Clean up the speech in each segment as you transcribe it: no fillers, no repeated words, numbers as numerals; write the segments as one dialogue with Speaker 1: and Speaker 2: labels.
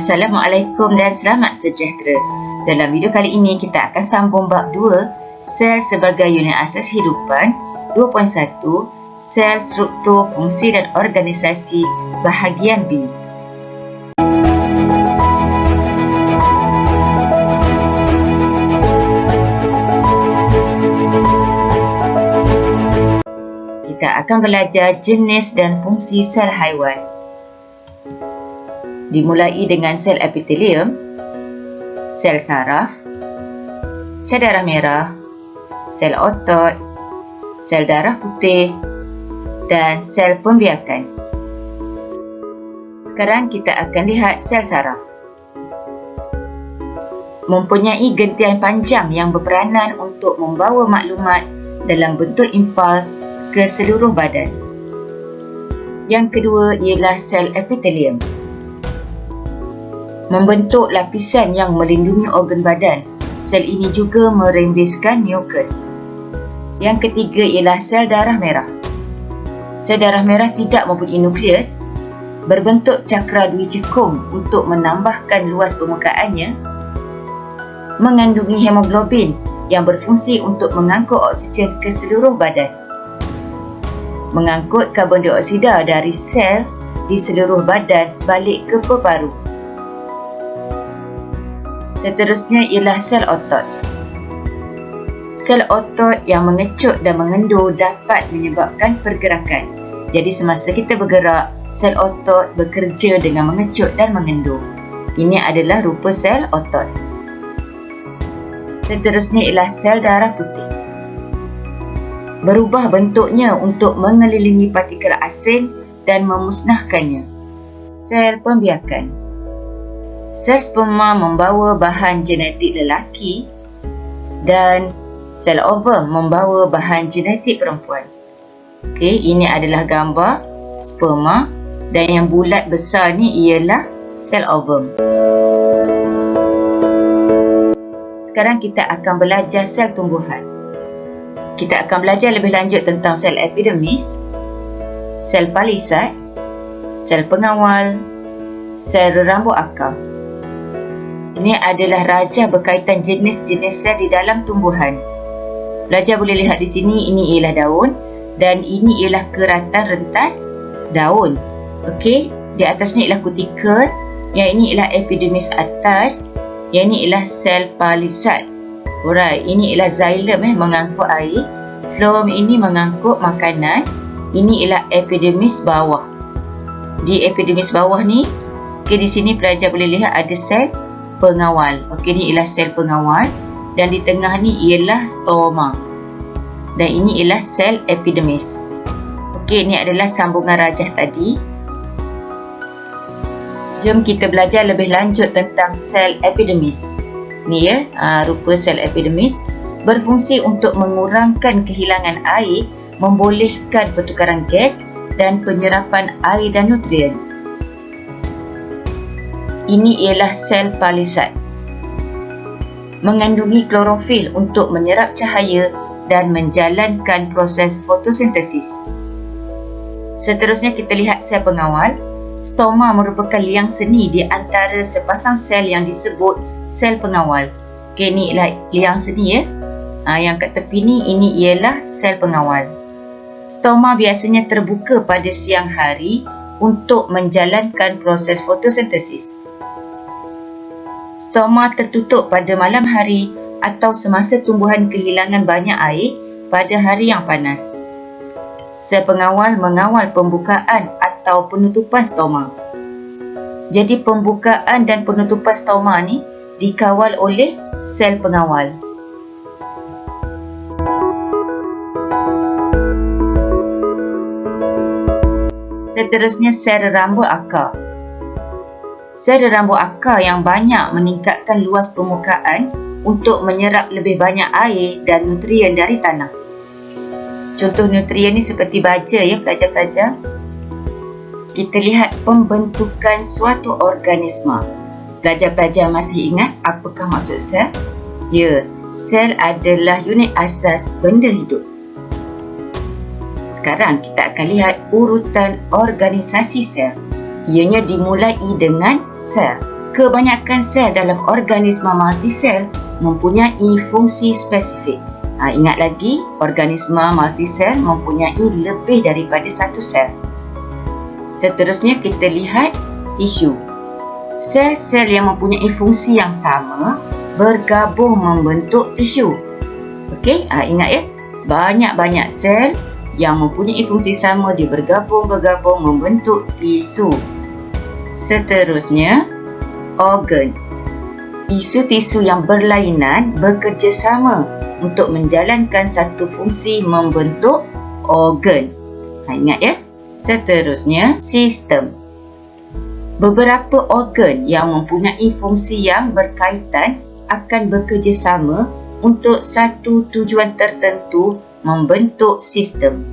Speaker 1: Assalamualaikum dan selamat sejahtera. Dalam video kali ini kita akan sambung bab 2, sel sebagai unit asas kehidupan, 2.1, sel struktur, fungsi dan organisasi, bahagian B. Kita akan belajar jenis dan fungsi sel haiwan. Dimulai dengan sel epitelium, sel saraf, sel darah merah, sel otot, sel darah putih dan sel pembiakan. Sekarang kita akan lihat sel saraf. Mempunyai gentian panjang yang berperanan untuk membawa maklumat dalam bentuk impuls ke seluruh badan. Yang kedua ialah sel epitelium. Membentuk lapisan yang melindungi organ badan. Sel ini juga merembeskan mukus. Yang ketiga ialah sel darah merah. Sel darah merah tidak mempunyai nukleus, berbentuk cakra dwi cekung untuk menambahkan luas permukaannya, mengandungi hemoglobin yang berfungsi untuk mengangkut oksigen ke seluruh badan, mengangkut karbon dioksida dari sel di seluruh badan balik ke paru. Seterusnya ialah sel otot. Sel otot yang mengecut dan mengendur dapat menyebabkan pergerakan. Jadi semasa kita bergerak, sel otot bekerja dengan mengecut dan mengendur. Ini adalah rupa sel otot. Seterusnya ialah sel darah putih. Berubah bentuknya untuk mengelilingi partikel asing dan memusnahkannya. Sel pembiakan. Sel sperma membawa bahan genetik lelaki dan sel ovum membawa bahan genetik perempuan. Okey, ini adalah gambar sperma dan yang bulat besar ni ialah sel ovum. Sekarang kita akan belajar sel tumbuhan. Kita akan belajar lebih lanjut tentang sel epidermis, sel palisad, sel pengawal, sel rambut akar. Ini adalah rajah berkaitan jenis-jenis sel di dalam tumbuhan. Pelajar boleh lihat di sini, ini ialah daun dan ini ialah keratan rentas daun. Okey, di atasnya ialah kutikel, yang ini ialah epidermis atas, yang ini ialah sel palisad. Alright, ini ialah xylem mengangkut air, phloem ini mengangkut makanan, ini ialah epidermis bawah. Di epidermis bawah ni, okey, di sini pelajar boleh lihat ada sel pengawal. Okey, ni ialah sel pengawal dan di tengah ni ialah stoma. Dan ini ialah sel epidermis. Okey, ni adalah sambungan rajah tadi. Jom kita belajar lebih lanjut tentang sel epidermis. Ni ya, rupa sel epidermis berfungsi untuk mengurangkan kehilangan air, membolehkan pertukaran gas dan penyerapan air dan nutrien. Ini ialah sel palisad. Mengandungi klorofil untuk menyerap cahaya dan menjalankan proses fotosintesis. Seterusnya kita lihat sel pengawal. Stoma merupakan liang seni di antara sepasang sel yang disebut sel pengawal. Okey, ni ialah liang seni ya. Yang kat tepi ni, ini ialah sel pengawal. Stoma biasanya terbuka pada siang hari untuk menjalankan proses fotosintesis. Stoma tertutup pada malam hari atau semasa tumbuhan kehilangan banyak air pada hari yang panas. Sel pengawal mengawal pembukaan atau penutupan stoma. Jadi pembukaan dan penutupan stoma ni dikawal oleh sel pengawal. Seterusnya sel rambut akar. Sel rambut akar yang banyak meningkatkan luas permukaan untuk menyerap lebih banyak air dan nutrien dari tanah. Contoh nutrien ni seperti baja ya pelajar-pelajar. Kita lihat pembentukan suatu organisma. Pelajar-pelajar masih ingat apakah maksud sel? Ya, sel adalah unit asas benda hidup. Sekarang kita akan lihat urutan organisasi sel. Ianya dimulai dengan sel. Kebanyakan sel dalam organisma multisel mempunyai fungsi spesifik. Ingat lagi, organisma multisel mempunyai lebih daripada satu sel. Seterusnya kita lihat tisu. Sel-sel yang mempunyai fungsi yang sama bergabung membentuk tisu. Okey, ingat ya, banyak-banyak sel yang mempunyai fungsi sama dia bergabung membentuk tisu. Seterusnya, organ. Tisu-tisu yang berlainan bekerjasama untuk menjalankan satu fungsi membentuk organ. Ingat ya. Seterusnya, sistem. Beberapa organ yang mempunyai fungsi yang berkaitan akan bekerjasama untuk satu tujuan tertentu membentuk sistem.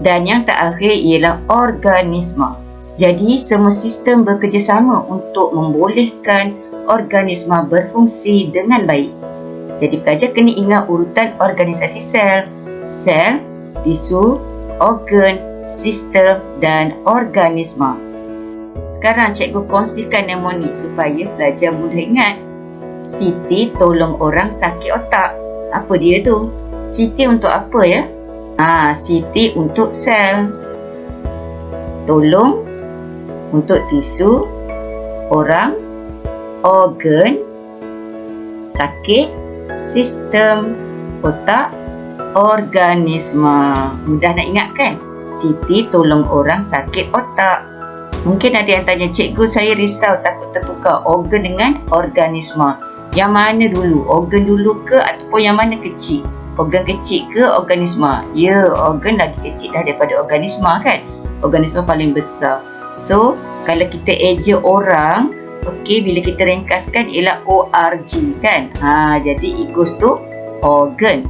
Speaker 1: Dan yang terakhir ialah organisma. Jadi, semua sistem bekerjasama untuk membolehkan organisma berfungsi dengan baik. Jadi, pelajar kena ingat urutan organisasi sel. Sel, tisu, organ, sistem dan organisma. Sekarang cikgu kongsikan mnemonik supaya pelajar mudah ingat. Siti tolong orang sakit otak. Apa dia tu? Siti untuk apa ya? Siti untuk sel. Tolong untuk tisu, orang, organ, sakit, sistem, otak, organisma. Mudah nak ingat kan? Siti tolong orang sakit otak. Mungkin ada yang tanya, cikgu saya risau takut tertukar organ dengan organisma. Yang mana dulu? Organ dulu ke ataupun yang mana kecil? Organ kecil ke organisma? Ya, organ lagi kecil daripada organisma kan? Organisma paling besar. So, kalau kita eja orang, okey, bila kita ringkaskan ialah ORG kan? Jadi it goes to organ.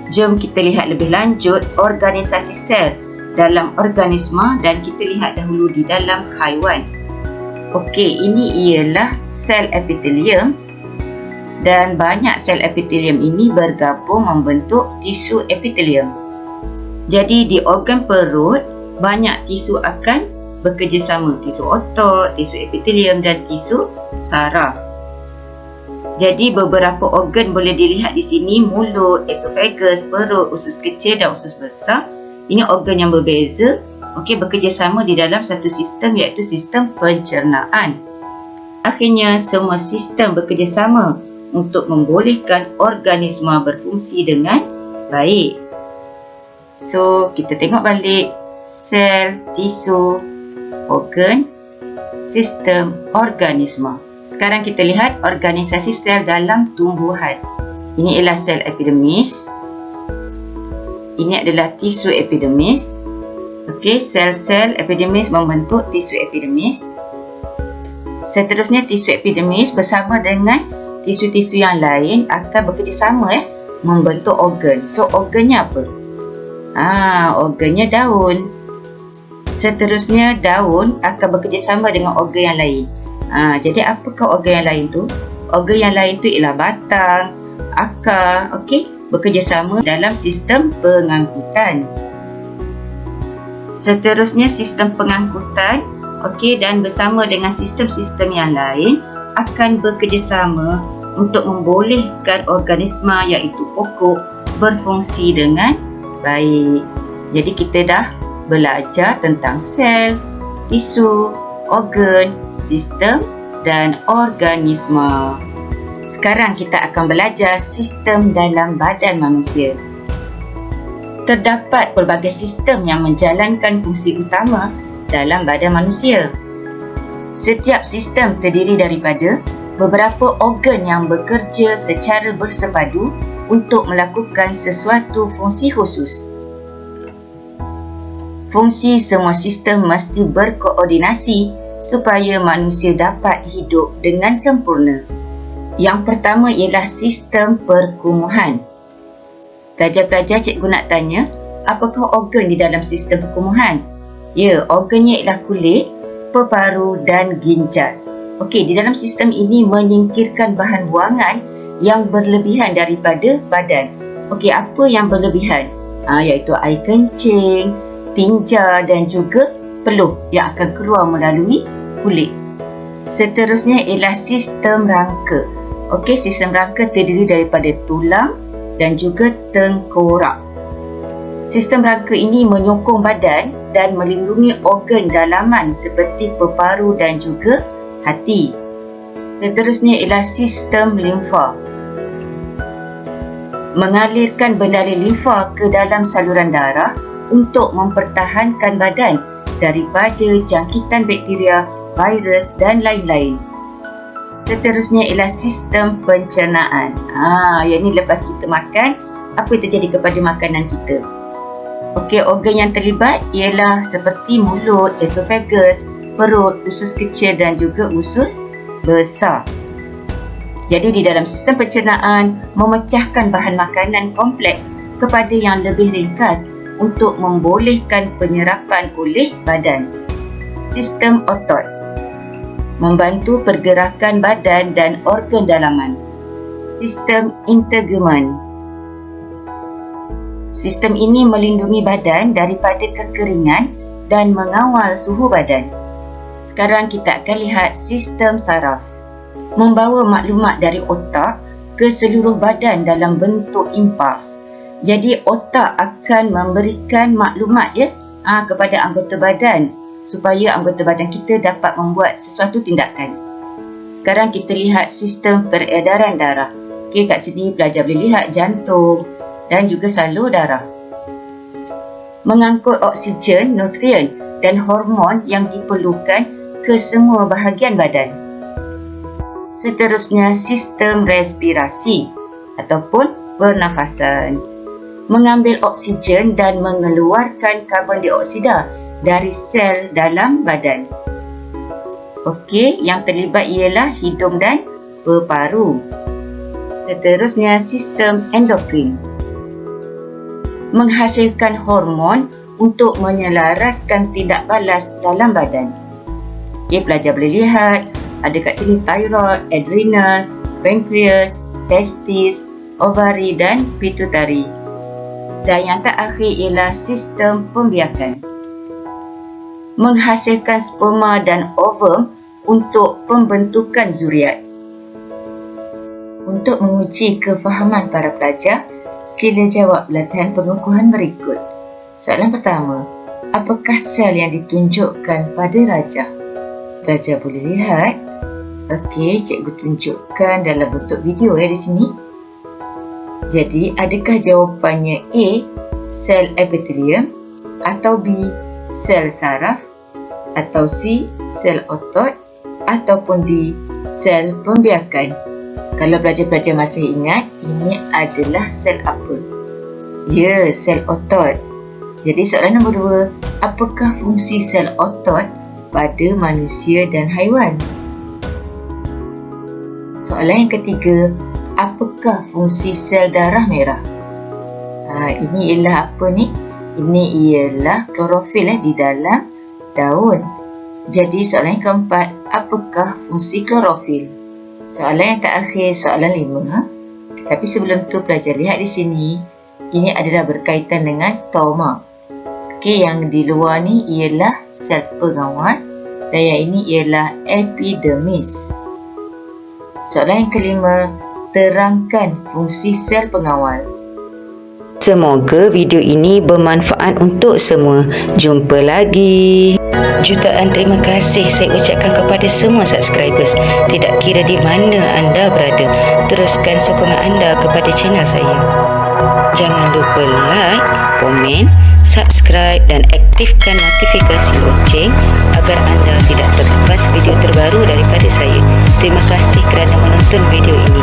Speaker 1: Jom kita lihat lebih lanjut organisasi sel dalam organisma dan kita lihat dahulu di dalam haiwan. Okey, ini ialah sel epitelium dan banyak sel epitelium ini bergabung membentuk tisu epitelium. Jadi di organ perut banyak tisu akan bekerjasama, tisu otot, tisu epitelium dan tisu saraf. Jadi beberapa organ boleh dilihat di sini, mulut, esophagus, perut, usus kecil dan usus besar. Ini organ yang berbeza, bekerjasama di dalam satu sistem iaitu sistem pencernaan. Akhirnya semua sistem bekerjasama untuk membolehkan organisma berfungsi dengan baik. So, kita tengok balik sel, tisu, organ, sistem, organisma. Sekarang kita lihat organisasi sel dalam tumbuhan. Ini ialah sel epidermis. Ini adalah tisu epidermis. Sel-sel epidermis membentuk tisu epidermis. Seterusnya tisu epidermis bersama dengan tisu-tisu yang lain akan bekerjasama membentuk organ. So organnya apa? Organnya daun. Seterusnya daun akan bekerjasama dengan organ yang lain. Jadi apakah organ yang lain tu? Organ yang lain tu ialah batang, akar, bekerjasama dalam sistem pengangkutan. Seterusnya sistem pengangkutan, dan bersama dengan sistem-sistem yang lain akan bekerjasama untuk membolehkan organisma iaitu pokok berfungsi dengan baik. Jadi kita dah belajar tentang sel, tisu, organ, sistem dan organisma. Sekarang kita akan belajar sistem dalam badan manusia. Terdapat pelbagai sistem yang menjalankan fungsi utama dalam badan manusia. Setiap sistem terdiri daripada beberapa organ yang bekerja secara bersepadu untuk melakukan sesuatu fungsi khusus. Fungsi semua sistem mesti berkoordinasi supaya manusia dapat hidup dengan sempurna. Yang pertama ialah sistem perkumuhan. Pelajar-pelajar, cikgu nak tanya, apakah organ di dalam sistem perkumuhan? Ya, organnya ialah kulit, peparu dan ginjal. Di dalam sistem ini menyingkirkan bahan buangan yang berlebihan daripada badan. Apa yang berlebihan? Iaitu air kencing, tinja dan juga peluh yang akan keluar melalui kulit. Seterusnya ialah sistem rangka. Okey, sistem rangka terdiri daripada tulang dan juga tengkorak. Sistem rangka ini menyokong badan dan melindungi organ dalaman seperti peparu dan juga hati. Seterusnya ialah sistem limfa. Mengalirkan bendara limfa ke dalam saluran darah untuk mempertahankan badan daripada jangkitan bakteria, virus dan lain-lain. Seterusnya ialah sistem pencernaan. Yang ni lepas kita makan, apa yang terjadi kepada makanan kita? Okey, organ yang terlibat ialah seperti mulut, esophagus, perut, usus kecil dan juga usus besar. Jadi di dalam sistem pencernaan, memecahkan bahan makanan kompleks kepada yang lebih ringkas untuk membolehkan penyerapan oleh badan. Sistem otot membantu pergerakan badan dan organ dalaman. Sistem integumen. Sistem ini melindungi badan daripada kekeringan dan mengawal suhu badan. Sekarang kita akan lihat sistem saraf. Membawa maklumat dari otak ke seluruh badan dalam bentuk impuls. Jadi otak akan memberikan maklumat kepada anggota badan supaya anggota badan kita dapat membuat sesuatu tindakan. Sekarang kita lihat sistem peredaran darah. Okey, kat sini pelajar boleh lihat jantung dan juga salur darah. Mengangkut oksigen, nutrien dan hormon yang diperlukan ke semua bahagian badan. Seterusnya sistem respirasi ataupun pernafasan. Mengambil oksigen dan mengeluarkan karbon dioksida dari sel dalam badan. Okey, yang terlibat ialah hidung dan peparu. Seterusnya sistem endokrin. Menghasilkan hormon untuk menyelaraskan tindak balas dalam badan. Okey, pelajar boleh lihat ada kat sini thyroid, adrenal, pancreas, testis, ovari dan pituitary. Dan yang terakhir ialah sistem pembiakan. Menghasilkan sperma dan ovum untuk pembentukan zuriat. Untuk menguji kefahaman para pelajar, sila jawab latihan pengukuhan berikut. Soalan pertama, apakah sel yang ditunjukkan pada rajah? Pelajar boleh lihat. Okey, cikgu tunjukkan dalam bentuk video di sini. Jadi, adakah jawapannya A, sel epithelium, atau B, sel saraf, atau C, sel otot, ataupun D, sel pembiakan? Kalau pelajar-pelajar masih ingat, ini adalah sel apa? Ya, sel otot. Jadi soalan nombor 2, apakah fungsi sel otot pada manusia dan haiwan? Soalan yang ketiga, apakah fungsi sel darah merah? Ini ialah apa ni? Ini ialah klorofil di dalam daun. Jadi soalan yang keempat, apakah fungsi klorofil? Soalan yang terakhir, soalan 5. Tapi sebelum tu pelajar lihat di sini, ini adalah berkaitan dengan stoma. Okey, yang di luar ni ialah sel pengawal dan yang ini ialah epidermis. Soalan yang kelima, terangkan fungsi sel pengawal.
Speaker 2: Semoga video ini bermanfaat untuk semua. Jumpa lagi. Jutaan terima kasih saya ucapkan kepada semua subscribers. Tidak kira di mana anda berada, teruskan sokongan anda kepada channel saya. Jangan lupa like, komen, subscribe dan aktifkan notifikasi loceng agar anda tidak terlepas video terbaru daripada saya. Terima kasih kerana menonton video ini.